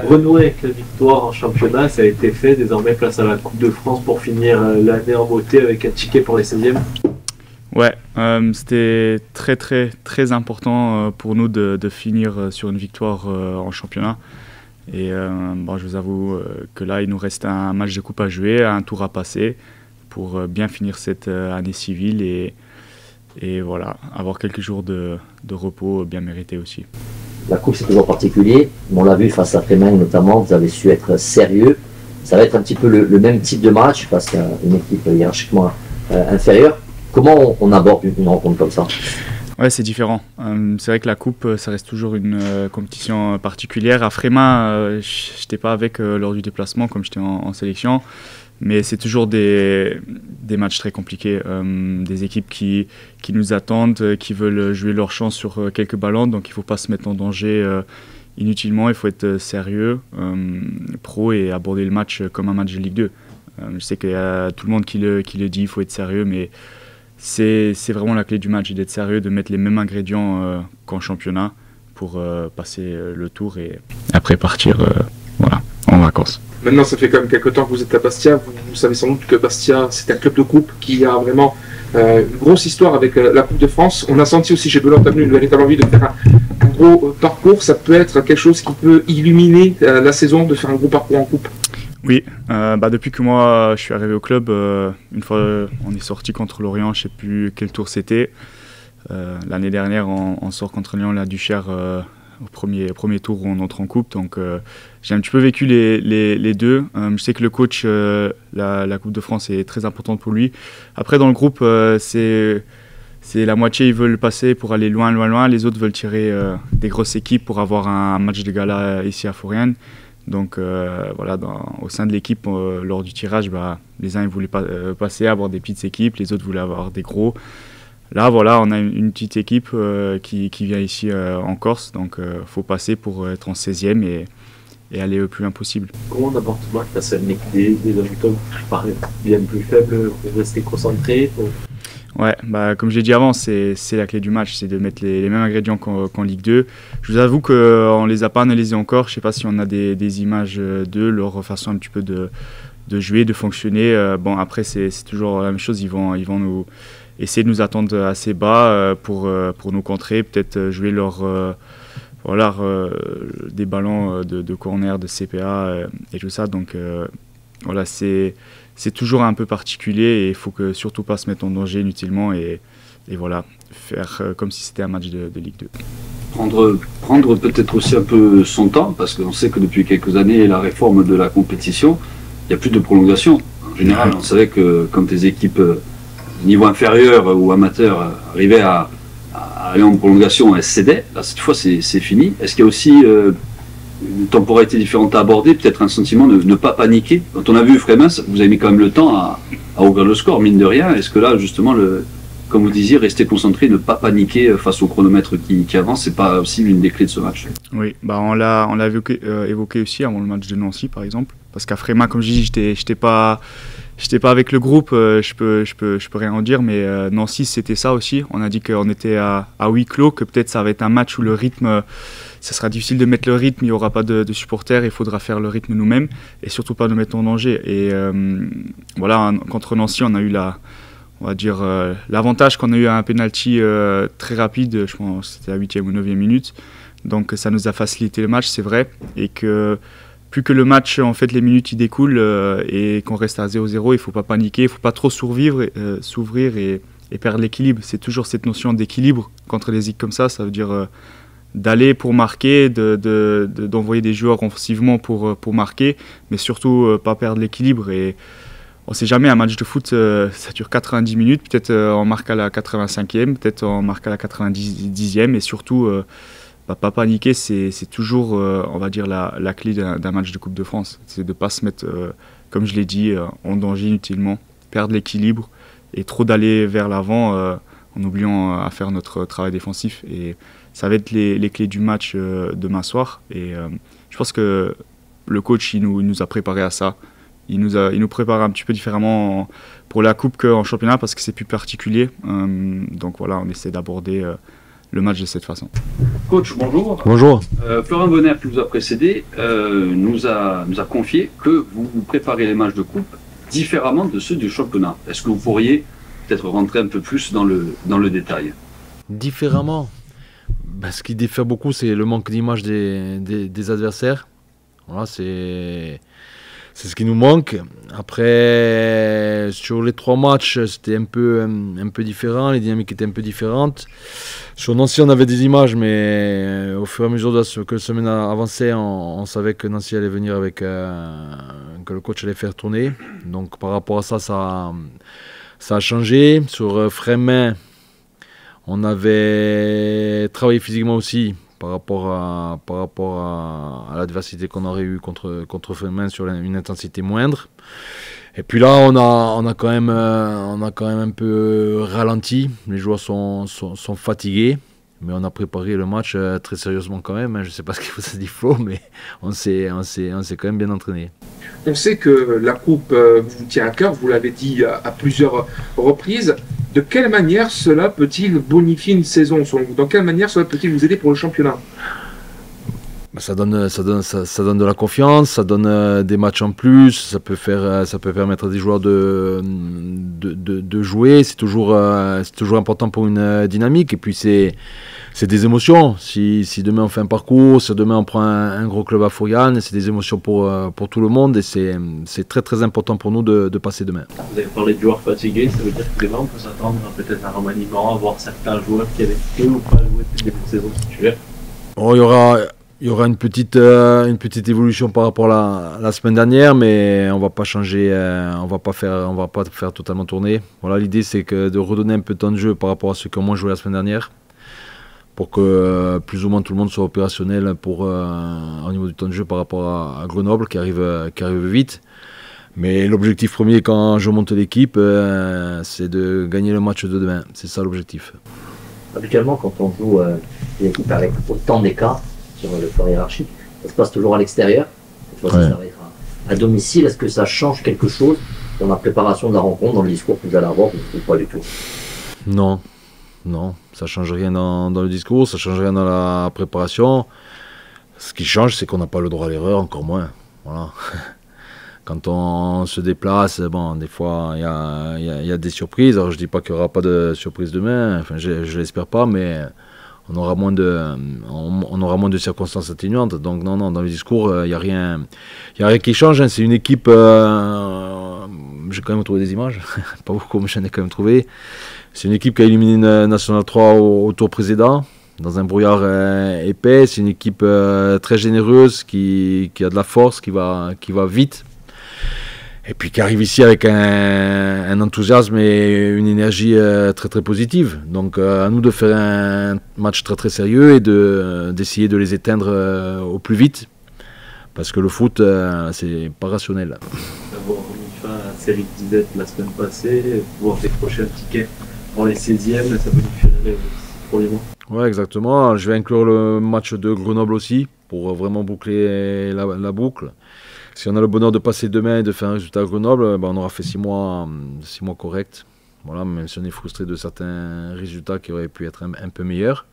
Renouer avec la victoire en championnat, ça a été fait. Désormais, place à la Coupe de France pour finir l'année en beauté avec un ticket pour les 16e. Ouais, c'était très important pour nous de finir sur une victoire en championnat. Et bon, je vous avoue que là, il nous reste un match de coupe à jouer, un tour à passer pour bien finir cette année civile et voilà, avoir quelques jours de repos bien mérités aussi. La coupe, c'est toujours particulier. On l'a vu face à Frémin notamment, vous avez su être sérieux. Ça va être un petit peu le même type de match face à une équipe hiérarchiquement inférieure. Comment on aborde une rencontre comme ça ? Ouais, c'est différent. C'est vrai que la coupe, ça reste toujours une compétition particulière. À Frémin, je n'étais pas avec lors du déplacement comme j'étais en sélection. Mais c'est toujours des matchs très compliqués. Des équipes qui nous attendent, qui veulent jouer leur chance sur quelques ballons. Donc il ne faut pas se mettre en danger inutilement. Il faut être sérieux, pro et aborder le match comme un match de Ligue 2. Je sais qu'il y a tout le monde qui le dit, il faut être sérieux. Mais c'est vraiment la clé du match, d'être sérieux, de mettre les mêmes ingrédients qu'en championnat pour passer le tour et après partir en vacances. Maintenant, ça fait quand même quelques temps que vous êtes à Bastia. Vous savez sans doute que Bastia, c'est un club de coupe qui a vraiment une grosse histoire avec la Coupe de France. On a senti aussi chez Belin une véritable envie de faire un gros parcours. Ça peut être quelque chose qui peut illuminer la saison, de faire un gros parcours en coupe. Oui, depuis que moi je suis arrivé au club, une fois on est sorti contre Lorient, je ne sais plus quel tour c'était. L'année dernière, on sort contre Lyon, la Duchère. Au premier tour où on entre en coupe, donc j'ai un petit peu vécu les deux. Je sais que le coach, la Coupe de France est très importante pour lui. Après dans le groupe, c'est la moitié ils veulent passer pour aller loin, les autres veulent tirer des grosses équipes pour avoir un match de gala ici à Foriane. Donc voilà, au sein de l'équipe, lors du tirage, les uns ils voulaient passer, avoir des petites équipes, les autres voulaient avoir des gros. Là, voilà, on a une petite équipe qui vient ici en Corse, donc il faut passer pour être en 16e et aller le plus loin possible. Comment on aborde ce match face à une équipe des dom-tom qui paraît bien plus faible, rester concentré Ouais, comme j'ai dit avant, c'est la clé du match, c'est de mettre les mêmes ingrédients qu'en Ligue 2. Je vous avoue qu'on ne les a pas analysés encore, je ne sais pas si on a des images d'eux, leur façon un petit peu de jouer, de fonctionner. Après, c'est toujours la même chose, ils vont nous essayer de nous attendre assez bas pour nous contrer, peut-être jouer des ballons de corner, de CPA et tout ça. Donc voilà, c'est toujours un peu particulier et il faut surtout pas se mettre en danger inutilement et voilà, faire comme si c'était un match de Ligue 2. Prendre peut-être aussi un peu son temps, parce qu'on sait que depuis quelques années, la réforme de la compétition, il n'y a plus de prolongation. En général, on savait que quand les équipes niveau inférieur ou amateur arrivaient à aller en prolongation, elles cédaient. Là, cette fois, c'est fini. Est-ce qu'il y a aussi une temporalité différente à aborder, peut-être un sentiment de ne pas paniquer? Quand on a vu Frémin, vous avez mis quand même le temps à ouvrir le score, mine de rien. Est-ce que là, justement, comme vous disiez, rester concentré, ne pas paniquer face au chronomètre qui avance, c'est pas aussi l'une des clés de ce match? Oui, on l'a évoqué aussi avant le match de Nancy, par exemple. Parce qu'à Frémin, comme je dis, j'étais pas avec le groupe, je peux rien en dire, mais Nancy c'était ça aussi. On a dit qu'on était à huis clos, que peut-être ça va être un match où le rythme, ça sera difficile de mettre le rythme, il n'y aura pas de supporters, il faudra faire le rythme nous-mêmes et surtout pas nous mettre en danger. Et voilà, contre Nancy, on a eu l'avantage qu'on a eu un penalty très rapide, je pense que c'était à la 8e ou 9e minute. Donc ça nous a facilité le match, c'est vrai, et que plus que le match, en fait, les minutes y découlent et qu'on reste à 0-0, il ne faut pas paniquer, il ne faut pas trop s'ouvrir et perdre l'équilibre. C'est toujours cette notion d'équilibre contre les équipes comme ça veut dire d'aller pour marquer, d'envoyer des joueurs offensivement pour marquer, mais surtout pas perdre l'équilibre. Et on ne sait jamais, un match de foot, ça dure 90 minutes, peut-être on marque à la 85e, peut-être on marque à la 90e, et surtout... pas paniquer, c'est toujours, on va dire, la clé d'un match de Coupe de France. C'est de ne pas se mettre, comme je l'ai dit, en danger inutilement, perdre l'équilibre et trop d'aller vers l'avant en oubliant à faire notre travail défensif. Et ça va être les clés du match demain soir. Et je pense que le coach, il nous a préparé à ça. Il nous prépare un petit peu différemment pour la Coupe qu'en championnat parce que c'est plus particulier. Donc voilà, on essaie d'aborder le match de cette façon. Coach, bonjour. Bonjour. Florent Bonner, qui vous a précédé, nous a confié que vous préparez les matchs de coupe différemment de ceux du championnat. Est-ce que vous pourriez peut-être rentrer un peu plus dans le détail? Différemment. Ce qui diffère beaucoup, c'est le manque d'image des adversaires. Voilà, c'est ce qui nous manque. Après, sur les 3 matchs, c'était un peu différent. Les dynamiques étaient un peu différentes. Sur Nancy, on avait des images, mais au fur et à mesure que la semaine avançait, on savait que Nancy allait venir avec que le coach allait faire tourner. Donc par rapport à ça, ça a changé. Sur Frémin, on avait travaillé physiquement aussi par rapport à l'adversité qu'on aurait eu contre Frémin sur une intensité moindre. Et puis là, on a quand même un peu ralenti. Les joueurs sont fatigués, mais on a préparé le match très sérieusement quand même. Je ne sais pas ce qu'il vous a dit Flo, mais on s'est quand même bien entraîné. On sait que la coupe vous tient à cœur, vous l'avez dit à plusieurs reprises. De quelle manière cela peut-il bonifier une saison? Dans quelle manière cela peut-il vous aider pour le championnat? Ça donne de la confiance, ça donne des matchs en plus, ça peut permettre à des joueurs de jouer. C'est toujours important pour une dynamique. Et puis c'est des émotions. Si demain on fait un parcours, si demain on prend un gros club à Fourviane, c'est des émotions pour tout le monde. Et c'est très très important pour nous de passer demain. Vous avez parlé de joueurs fatigués, ça veut dire que demain on peut s'attendre à peut-être un remaniement, à voir certains joueurs qui avaient fait ou pas joué depuis le début de saison titulaire. Oh, il y aura une petite évolution par rapport à la semaine dernière, mais on va pas changer, on va pas faire totalement tourner. Voilà, l'idée c'est de redonner un peu de temps de jeu par rapport à ceux qui ont moins joué la semaine dernière, pour que plus ou moins tout le monde soit opérationnel au niveau du temps de jeu par rapport à Grenoble qui arrive vite. Mais l'objectif premier quand je monte l'équipe, c'est de gagner le match de demain. C'est ça l'objectif. Habituellement, quand on joue une équipe avec autant d'écart sur le plan hiérarchique, ça se passe toujours à l'extérieur. Ça va être à domicile. Est-ce que ça change quelque chose dans la préparation de la rencontre, dans le discours que vous allez avoir, ou pas du tout? Non, ça change rien dans le discours, ça change rien dans la préparation. Ce qui change, c'est qu'on n'a pas le droit à l'erreur, encore moins. Voilà. Quand on se déplace, bon, des fois, il y a des surprises. Alors, je dis pas qu'il n'y aura pas de surprise demain, enfin, je l'espère pas, mais on aura moins de circonstances atténuantes. Donc non, dans le discours, il n'y a rien qui change. Hein. C'est une équipe, j'ai quand même trouvé des images, pas beaucoup, mais j'en ai quand même trouvé. C'est une équipe qui a éliminé National 3 au tour précédent, dans un brouillard épais. C'est une équipe très généreuse, qui a de la force, qui va vite. Et puis qui arrive ici avec un enthousiasme et une énergie très très positive. Donc à nous de faire un match très très sérieux et d'essayer de les éteindre au plus vite. Parce que le foot, c'est pas rationnel. D'avoir mis fin à la série de disettes la semaine passée, pouvoir décrocher un ticket pour les 16e, ça bonifierait pour les mois. Ouais, exactement. Je vais inclure le match de Grenoble aussi, pour vraiment boucler la boucle. Si on a le bonheur de passer demain et de faire un résultat à Grenoble, on aura fait 6 mois corrects. Voilà, même si on est frustré de certains résultats qui auraient pu être un peu meilleurs.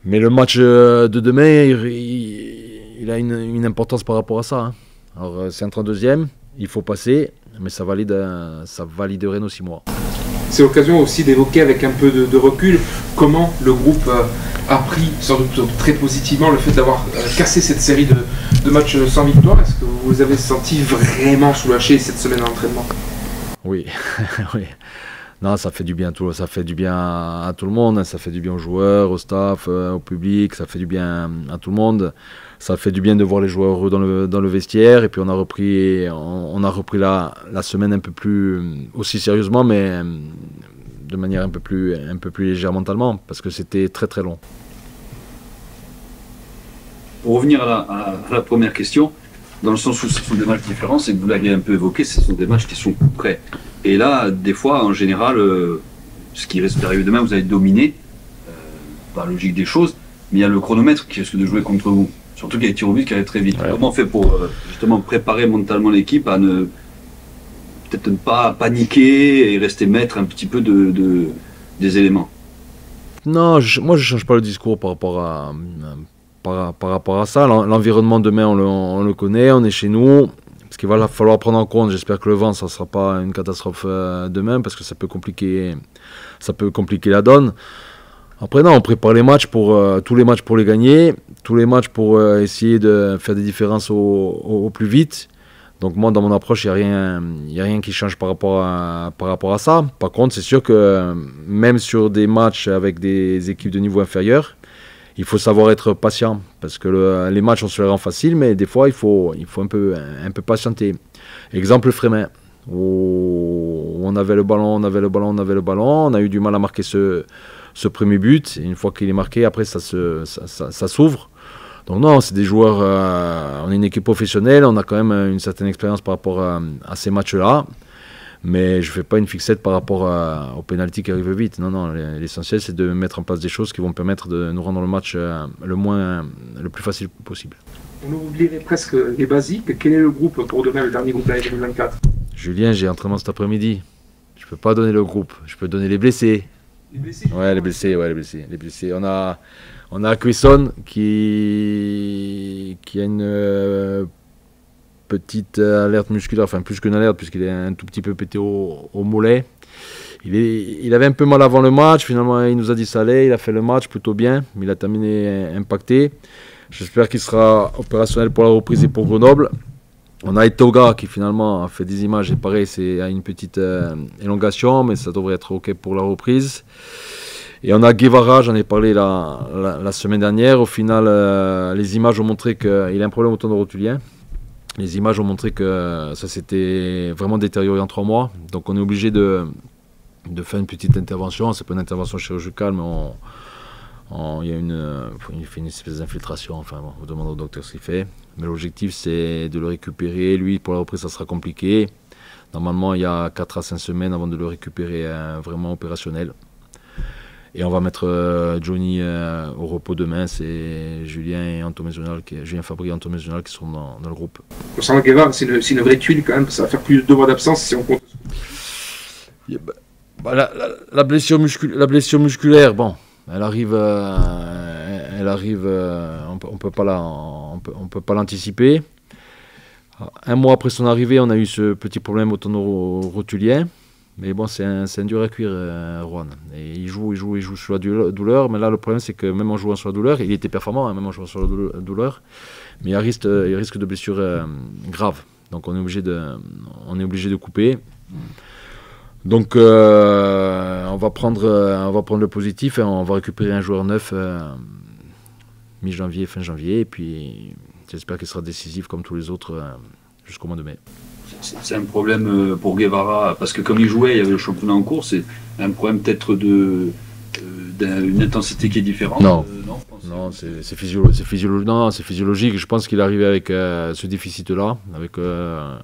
Mais le match de demain, il a une importance par rapport à ça. Hein. Alors c'est un 32e, il faut passer, mais ça validerait nos 6 mois. C'est l'occasion aussi d'évoquer avec un peu de recul comment le groupe a pris, sans doute très positivement, le fait d'avoir cassé cette série de matchs sans victoire. Est-ce que vous vous avez senti vraiment soulagé cette semaine d'entraînement? Oui, oui. Non, ça fait du bien ça fait du bien à tout le monde, ça fait du bien aux joueurs, au staff, au public, ça fait du bien à tout le monde. Ça fait du bien de voir les joueurs heureux dans le vestiaire. Et puis on a repris la semaine un peu plus aussi sérieusement, mais de manière un peu plus légère mentalement, parce que c'était très très long. Pour revenir à la première question, dans le sens où ce sont des matchs différents, c'est que vous l'avez un peu évoqué, ce sont des matchs qui sont prêts. Et là, des fois, en général, ce qui reste période demain, vous allez dominer, par la logique des choses, mais il y a le chronomètre qui risque de jouer contre vous. Surtout qu'il y a les tirs au but qui allaient très vite. Ouais. Comment on fait pour justement préparer mentalement l'équipe à peut-être ne pas paniquer et rester maître un petit peu des éléments? Non, moi je change pas le discours par rapport à ça. L'environnement demain on le connaît, on est chez nous. Ce qu'il va falloir prendre en compte, j'espère que le vent ça sera pas une catastrophe demain parce que ça peut compliquer la donne. Après non, on prépare les matchs tous les matchs pour les gagner, tous les matchs pour essayer de faire des différences au plus vite. Donc moi dans mon approche, il y a rien qui change par rapport à ça. Par contre, c'est sûr que même sur des matchs avec des équipes de niveau inférieur, il faut savoir être patient parce que les matchs on se les rend faciles, mais des fois il faut un peu patienter. Exemple Frémin, où on avait le ballon, on a eu du mal à marquer ce premier but. Et une fois qu'il est marqué, après ça s'ouvre. Donc non, c'est des joueurs, on est une équipe professionnelle, on a quand même une certaine expérience par rapport à ces matchs-là. Mais je ne fais pas une fixette par rapport au pénalty qui arrive vite. Non, l'essentiel c'est de mettre en place des choses qui vont permettre de nous rendre le match le plus facile possible. On oublierait presque les basiques. Quel est le groupe pour demain, le dernier groupe de l'année 2024? Julien, j'ai entraînement cet après-midi. Je ne peux pas donner le groupe, je peux donner les blessés. Les blessés? Ouais, les blessés. On a Cuisson qui a une petite alerte musculaire, enfin plus qu'une alerte puisqu'il est un tout petit peu pété au mollet. Il avait un peu mal avant le match, finalement il nous a dit ça allait, il a fait le match plutôt bien, mais il a terminé impacté. J'espère qu'il sera opérationnel pour la reprise et pour Grenoble. On a Etoga qui finalement a fait des images et pareil, c'est à une petite élongation, mais ça devrait être ok pour la reprise. Et on a Guevara, j'en ai parlé la semaine dernière. Au final, les images ont montré qu'il a un problème au tendon rotulien. Les images ont montré que ça s'était vraiment détérioré en 3 mois. Donc on est obligé de faire une petite intervention. C'est pas une intervention chirurgicale, mais il fait une espèce d'infiltration. Enfin, bon, on demande au docteur ce qu'il fait. Mais l'objectif, c'est de le récupérer. Lui, pour la reprise, ça sera compliqué. Normalement, il y a 4 à 5 semaines avant de le récupérer vraiment opérationnel. Et on va mettre Johnny au repos demain. C'est Julien Fabry et Antoine Mézonal qui seront dans le groupe. Concernant Guevara, c'est une vraie tuile quand même. Ça va faire plus de 2 mois d'absence si on compte. La blessure musculaire, bon, elle arrive, on peut pas l'anticiper. 1 mois après son arrivée, on a eu ce petit problème au tendon rotulien. Mais bon, c'est un dur à cuire, Juan. Et il joue sur la douleur. Mais là, le problème, c'est que même en jouant sur la douleur, il était performant, hein, même en jouant sur la douleur. Mais il risque de blessure grave. Donc on est obligé de couper. Donc on va prendre le positif et on va récupérer un joueur neuf mi-janvier, fin janvier. Et puis j'espère qu'il sera décisif comme tous les autres jusqu'au mois de mai. C'est un problème pour Guevara, parce que comme il jouait, il y avait le championnat en cours, c'est un problème peut-être d'une intensité qui est différente. Non, c'est physiologique. Je pense qu'il est arrivé avec ce déficit-là, avec le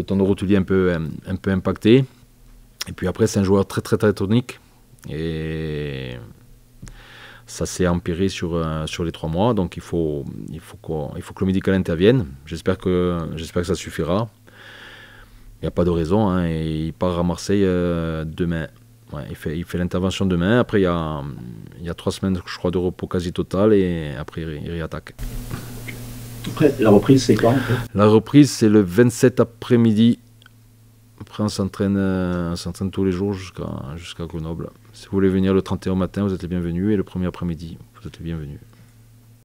tendon rotulien un peu impacté. Et puis après, c'est un joueur très très très tonique. Et ça s'est empiré sur les 3 mois, donc il faut que le médical intervienne. J'espère que ça suffira. Il n'y a pas de raison, hein, et il part à Marseille demain. Ouais, il fait l'intervention demain. Après, il y a 3 semaines, je crois, de repos quasi total, et après, il réattaque. Après, la reprise, c'est quand? La reprise, c'est le 27 après-midi. Après, on s'entraîne tous les jours jusqu'à Grenoble. Si vous voulez venir le 31 matin, vous êtes les bienvenus, et le 1er après-midi, vous êtes les bienvenus.